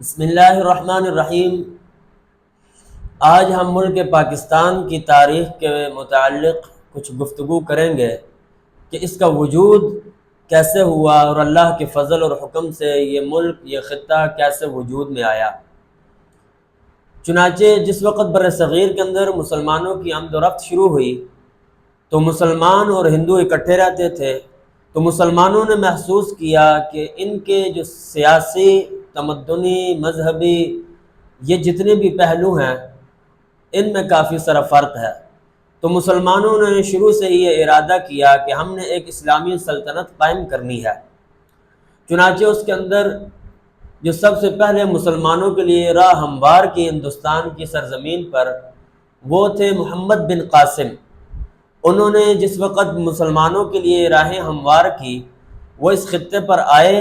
بسم اللہ الرحمن الرحیم۔ آج ہم ملک پاکستان کی تاریخ کے متعلق کچھ گفتگو کریں گے کہ اس کا وجود کیسے ہوا اور اللہ کے فضل اور حکم سے یہ ملک، یہ خطہ کیسے وجود میں آیا۔ چنانچہ جس وقت بر صغیر کے اندر مسلمانوں کی آمد و رفت شروع ہوئی تو مسلمان اور ہندو اکٹھے رہتے تھے، تو مسلمانوں نے محسوس کیا کہ ان کے جو سیاسی، تمدنی، مذہبی یہ جتنے بھی پہلو ہیں ان میں کافی سارا فرق ہے۔ تو مسلمانوں نے شروع سے ہی یہ ارادہ کیا کہ ہم نے ایک اسلامی سلطنت قائم کرنی ہے۔ چنانچہ اس کے اندر جو سب سے پہلے مسلمانوں کے لیے راہ ہموار کی ہندوستان کی سرزمین پر وہ تھے محمد بن قاسم۔ انہوں نے جس وقت مسلمانوں کے لیے راہیں ہموار کی، وہ اس خطے پر آئے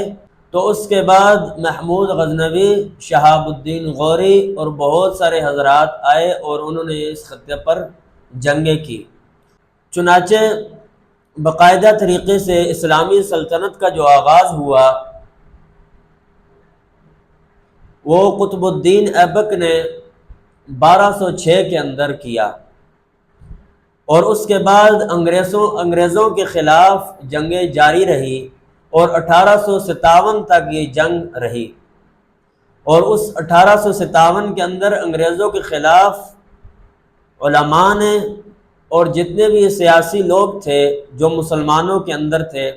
تو اس کے بعد محمود غزنوی، شہاب الدین غوری اور بہت سارے حضرات آئے اور انہوں نے اس خطے پر جنگیں کی۔ چنانچہ باقاعدہ طریقے سے اسلامی سلطنت کا جو آغاز ہوا وہ قطب الدین ایبک نے 1206 کے اندر کیا، اور اس کے بعد انگریزوں کے خلاف جنگیں جاری رہی اور 1857 تک یہ جنگ رہی۔ اور اس 1857 کے اندر انگریزوں کے خلاف علماء نے اور جتنے بھی سیاسی لوگ تھے جو مسلمانوں کے اندر تھے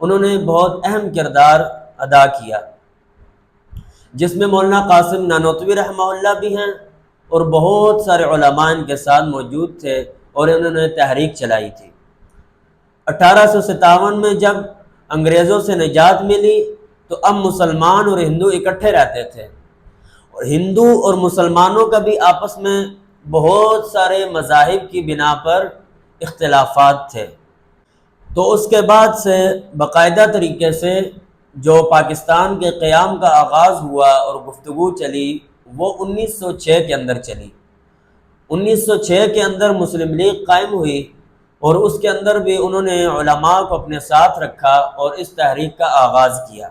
انہوں نے بہت اہم کردار ادا کیا، جس میں مولانا قاسم نانوتوی رحمہ اللہ بھی ہیں اور بہت سارے علماء ان کے ساتھ موجود تھے اور انہوں نے تحریک چلائی تھی۔ 1857 میں جب انگریزوں سے نجات ملی تو اب مسلمان اور ہندو اکٹھے رہتے تھے، اور ہندو اور مسلمانوں کا بھی آپس میں بہت سارے مذاہب کی بنا پر اختلافات تھے۔ تو اس کے بعد سے باقاعدہ طریقے سے جو پاکستان کے قیام کا آغاز ہوا اور گفتگو چلی وہ 1906 کے اندر چلی۔ 1906 کے اندر مسلم لیگ قائم ہوئی اور اس کے اندر بھی انہوں نے علماء کو اپنے ساتھ رکھا اور اس تحریک کا آغاز کیا۔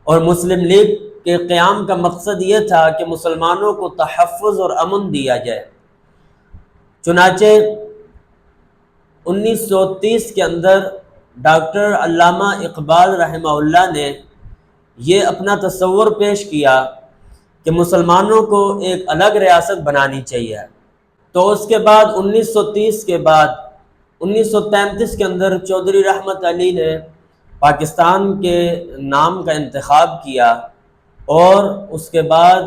اور مسلم لیگ کے قیام کا مقصد یہ تھا کہ مسلمانوں کو تحفظ اور امن دیا جائے۔ چنانچہ 1930 کے اندر ڈاکٹر علامہ اقبال رحمہ اللہ نے یہ اپنا تصور پیش کیا کہ مسلمانوں کو ایک الگ ریاست بنانی چاہیے۔ تو اس کے بعد 1930 کے بعد 1933 کے اندر چودھری رحمت علی نے پاکستان کے نام کا انتخاب کیا، اور اس کے بعد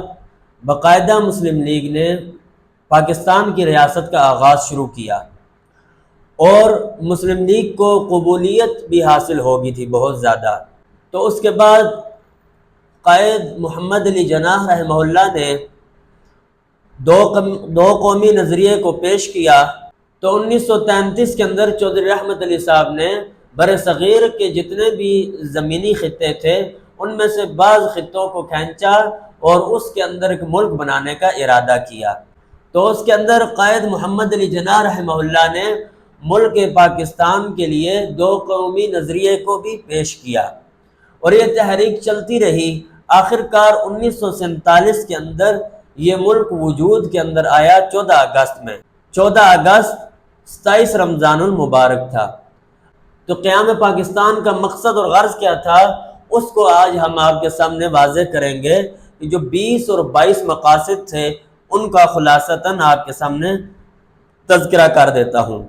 باقاعدہ مسلم لیگ نے پاکستان کی ریاست کا آغاز شروع کیا، اور مسلم لیگ کو قبولیت بھی حاصل ہو گئی تھی بہت زیادہ۔ تو اس کے بعد قائد محمد علی جناح رحمہ اللہ نے دو قومی نظریے کو پیش کیا۔ تو 1933 کے اندر چودھری رحمت علی صاحب نے بر صغیر کے جتنے بھی زمینی خطے تھے ان میں سے بعض خطوں کو کھینچا اور اس کے اندر ایک ملک بنانے کا ارادہ کیا۔ تو اس کے اندر قائد محمد علی جناح رحمہ اللہ نے ملک پاکستان کے لیے دو قومی نظریے کو بھی پیش کیا، اور یہ تحریک چلتی رہی۔ آخر کار 1947 کے اندر یہ ملک وجود کے اندر آیا 14 اگست میں۔ 14 اگست 27 رمضان المبارک تھا۔ تو قیام پاکستان کا مقصد اور غرض کیا تھا اس کو آج ہم آپ کے سامنے واضح کریں گے، کہ جو 20 اور 22 مقاصد تھے ان کا خلاصتاً آپ کے سامنے تذکرہ کر دیتا ہوں۔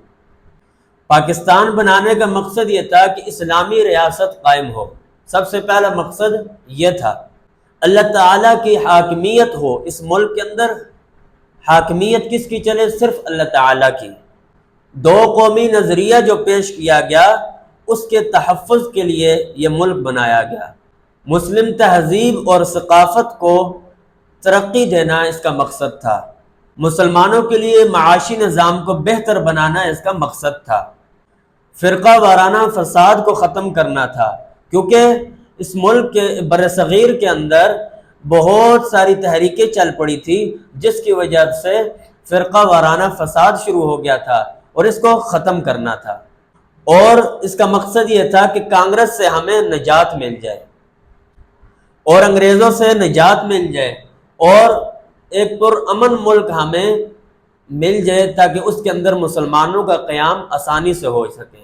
پاکستان بنانے کا مقصد یہ تھا کہ اسلامی ریاست قائم ہو، سب سے پہلا مقصد یہ تھا۔ اللہ تعالیٰ کی حاکمیت ہو اس ملک کے اندر۔ حاکمیت کس کی چلے؟ صرف اللہ تعالیٰ کی۔ دو قومی نظریہ جو پیش کیا گیا اس کے تحفظ کے لیے یہ ملک بنایا گیا۔ مسلم تہذیب اور ثقافت کو ترقی دینا اس کا مقصد تھا۔ مسلمانوں کے لیے معاشی نظام کو بہتر بنانا اس کا مقصد تھا۔ فرقہ وارانہ فساد کو ختم کرنا تھا، کیونکہ اس ملک کے بر صغیر کے اندر بہت ساری تحریکیں چل پڑی تھی جس کی وجہ سے فرقہ وارانہ فساد شروع ہو گیا تھا، اور اس کو ختم کرنا تھا۔ اور اس کا مقصد یہ تھا کہ کانگریس سے ہمیں نجات مل جائے۔ اور انگریزوں سے نجات مل جائے اور ایک پرامن ملک ہمیں مل جائے تاکہ اس کے اندر مسلمانوں کا قیام آسانی سے ہو سکے،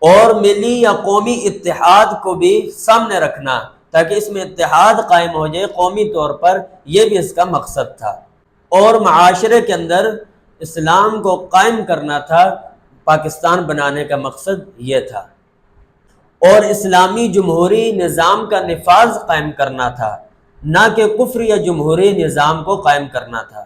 اور ملی یا قومی اتحاد کو بھی سامنے رکھنا تاکہ اس میں اتحاد قائم ہو جائے قومی طور پر، یہ بھی اس کا مقصد تھا۔ اور معاشرے کے اندر اسلام کو قائم کرنا تھا، پاکستان بنانے کا مقصد یہ تھا، اور اسلامی جمہوری نظام کا نفاذ قائم کرنا تھا، نہ کہ کفر یا جمہوری نظام کو قائم کرنا تھا۔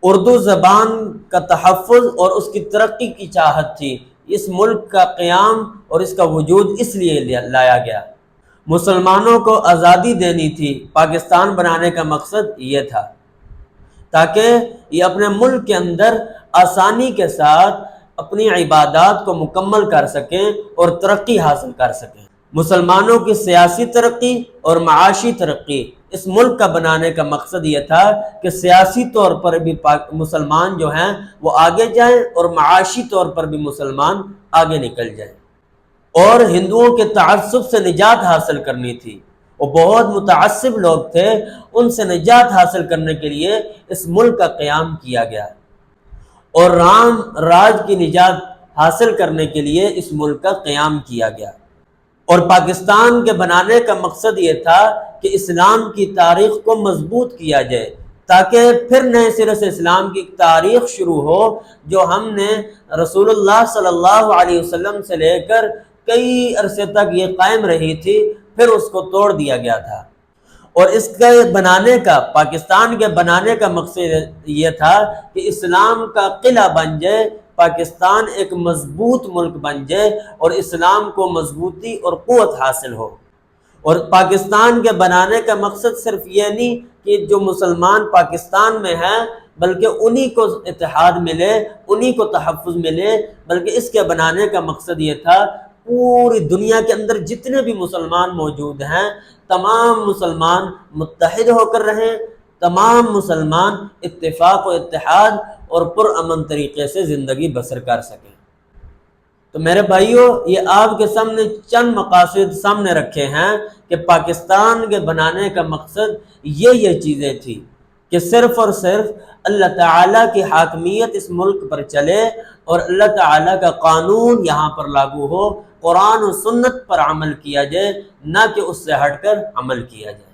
اردو زبان کا تحفظ اور اس کی ترقی کی چاہت تھی، اس ملک کا قیام اور اس کا وجود اس لیے لایا گیا۔ مسلمانوں کو آزادی دینی تھی، پاکستان بنانے کا مقصد یہ تھا تاکہ یہ اپنے ملک کے اندر آسانی کے ساتھ اپنی عبادات کو مکمل کر سکیں اور ترقی حاصل کر سکیں۔ مسلمانوں کی سیاسی ترقی اور معاشی ترقی، اس ملک کا بنانے کا مقصد یہ تھا کہ سیاسی طور پر بھی مسلمان جو ہیں وہ آگے جائیں اور معاشی طور پر بھی مسلمان آگے نکل جائیں، اور ہندوؤں کے تعصب سے نجات حاصل کرنی تھی۔ وہ بہت متعصب لوگ تھے، ان سے نجات حاصل کرنے کے لیے اس ملک کا قیام کیا گیا، اور رام راج کی نجات حاصل کرنے کے لیے اس ملک کا قیام کیا گیا۔ اور پاکستان کے بنانے کا مقصد یہ تھا کہ اسلام کی تاریخ کو مضبوط کیا جائے تاکہ پھر نئے سرے سے اسلام کی تاریخ شروع ہو جو ہم نے رسول اللہ صلی اللہ علیہ وسلم سے لے کر کئی عرصے تک یہ قائم رہی تھی، پھر اس کو توڑ دیا گیا تھا۔ اور اس کے بنانے کا، پاکستان کے بنانے کا مقصد یہ تھا کہ اسلام کا قلعہ بن جائے، پاکستان ایک مضبوط ملک بن جائے اور اسلام کو مضبوطی اور قوت حاصل ہو۔ اور پاکستان کے بنانے کا مقصد صرف یہ نہیں کہ جو مسلمان پاکستان میں ہیں بلکہ انہی کو اتحاد ملے، انہی کو تحفظ ملے، بلکہ اس کے بنانے کا مقصد یہ تھا پوری دنیا کے اندر جتنے بھی مسلمان موجود ہیں تمام مسلمان متحد ہو کر رہیں، تمام مسلمان اتفاق و اتحاد اور پرامن طریقے سے زندگی بسر کر سکیں۔ تو میرے بھائیوں، یہ آپ کے سامنے چند مقاصد سامنے رکھے ہیں کہ پاکستان کے بنانے کا مقصد یہ چیزیں تھی کہ صرف اور صرف اللہ تعالیٰ کی حاکمیت اس ملک پر چلے اور اللہ تعالیٰ کا قانون یہاں پر لاگو ہو، قرآن و سنت پر عمل کیا جائے، نہ کہ اس سے ہٹ کر عمل کیا جائے۔